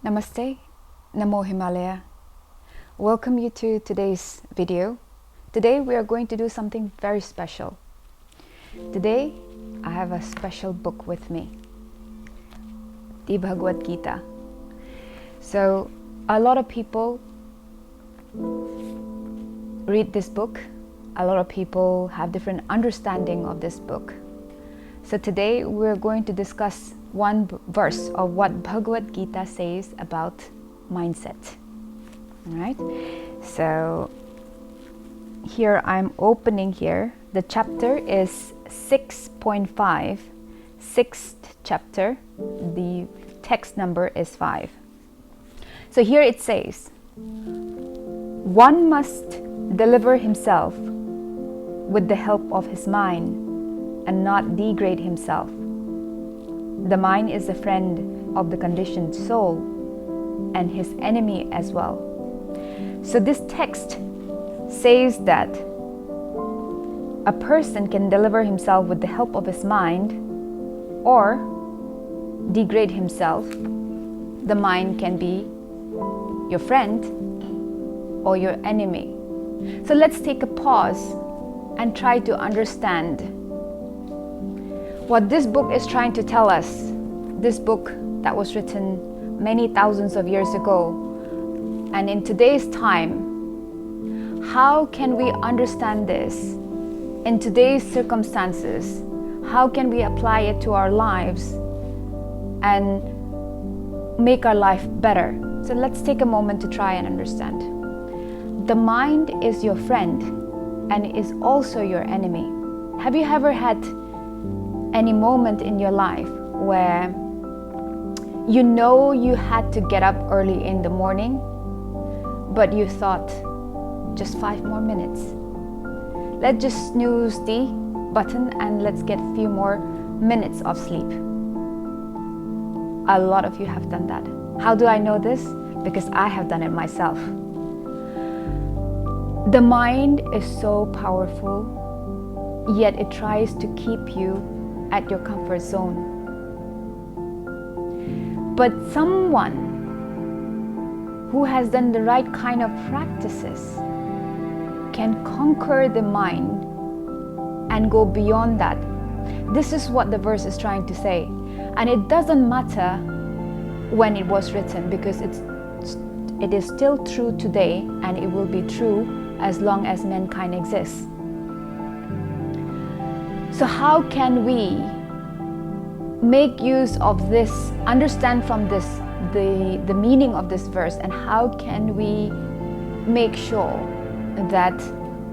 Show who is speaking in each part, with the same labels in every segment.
Speaker 1: Namaste, Namo Himalaya. Welcome you to today's video. Today we are going to do something very special. Today I have a special book with me, the Bhagavad Gita. So a lot of people read this book. A lot of people have different understanding of this book. So today we're going to discuss one verse of what Bhagavad Gita says about mindset. All right. So here I'm opening here. The chapter is 6.5, sixth chapter. The text number is 5. So here it says, one must deliver himself with the help of his mind and not degrade himself. The mind is the friend of the conditioned soul and his enemy as well. So this text says that a person can deliver himself with the help of his mind or degrade himself. The mind can be your friend or your enemy. So let's take a pause and try to understand what this book is trying to tell us. This book that was written many thousands of years ago, and in today's time, how can we understand this in today's circumstances? How can we apply it to our lives and make our life better? So let's take a moment to try and understand. The mind is your friend and is also your enemy. Have you ever had any moment in your life where you know you had to get up early in the morning, but you thought, just 5 more minutes. Let's just snooze the button and let's get a few more minutes of sleep. A lot of you have done that. How do I know this? Because I have done it myself. The mind is so powerful, yet it tries to keep you at your comfort zone. But someone who has done the right kind of practices can conquer the mind and go beyond that. This is what the verse is trying to say. And it doesn't matter when it was written, because it is still true today, and it will be true as long as mankind exists. So how can we make use of this, understand from this the meaning of this verse, and how can we make sure that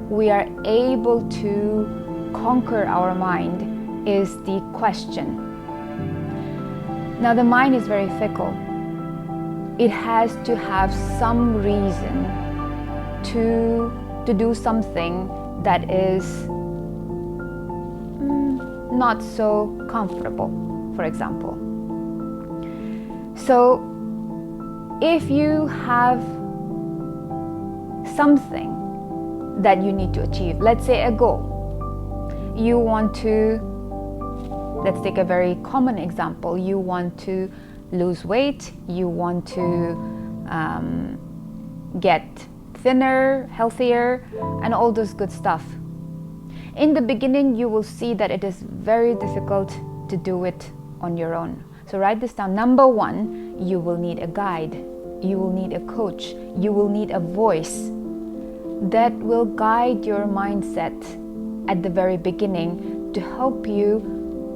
Speaker 1: we are able to conquer our mind is the question. Now the mind is very fickle. It has to have some reason to do something that is not so comfortable, for example. So if you have something that you need to achieve, let's say a goal, you want to, let's take a very common example, you want to lose weight, you want to get thinner, healthier, and all those good stuff. In the beginning, you will see that it is very difficult to do it on your own. So write this down. Number 1, you will need a guide. You will need a coach. You will need a voice that will guide your mindset at the very beginning to help you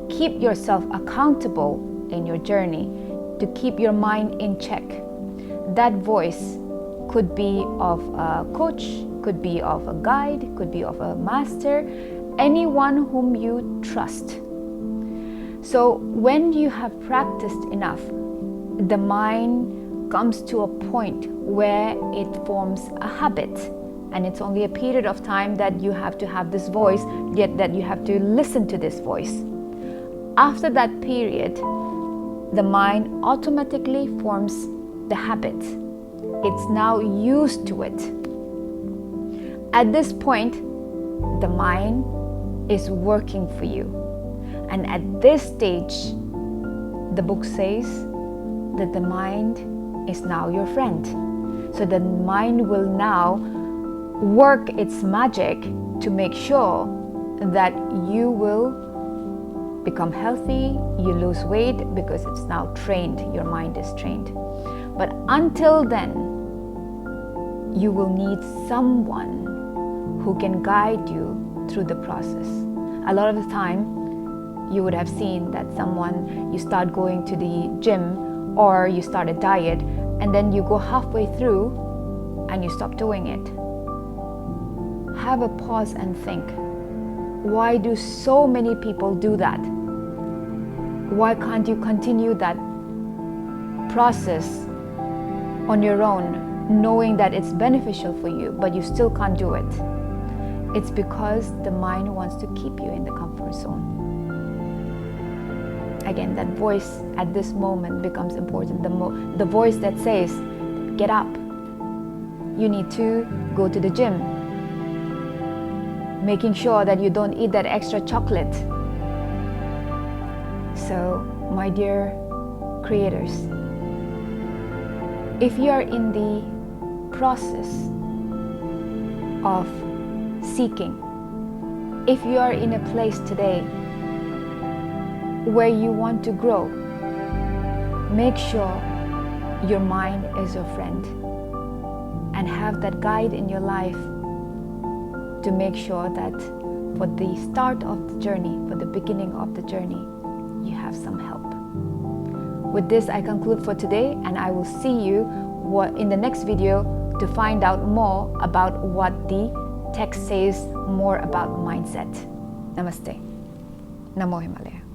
Speaker 1: keep yourself accountable in your journey, to keep your mind in check. That voice could be of a coach, could be of a guide, could be of a master, anyone whom you trust. So when you have practiced enough, the mind comes to a point where it forms a habit, and it's only a period of time that you have to have this voice, yet that you have to listen to this voice. After that period, the mind automatically forms the habit. It's now used to it. At this point, the mind is working for you. And at this stage, the book says that the mind is now your friend. So the mind will now work its magic to make sure that you will become healthy, you lose weight, because it's now trained, your mind is trained. But until then, you will need someone who can guide you through the process. A lot of the time, you would have seen that you start going to the gym or you start a diet, and then you go halfway through and you stop doing it. Have a pause and think. Why do so many people do that? Why can't you continue that process on your own, knowing that it's beneficial for you, but you still can't do it? It's because the mind wants to keep you in the comfort zone. Again, that voice at this moment becomes important. The voice that says, get up, you need to go to the gym, making sure that you don't eat that extra chocolate. So, my dear creators, if you are in the process of seeking, if you are in a place today where you want to grow, make sure your mind is your friend and have that guide in your life to make sure that for the start of the journey, for the beginning of the journey, you have some help. With this, I conclude for today, and I will see you in the next video to find out more about what the text says more about mindset. Namaste. Namo Himalaya.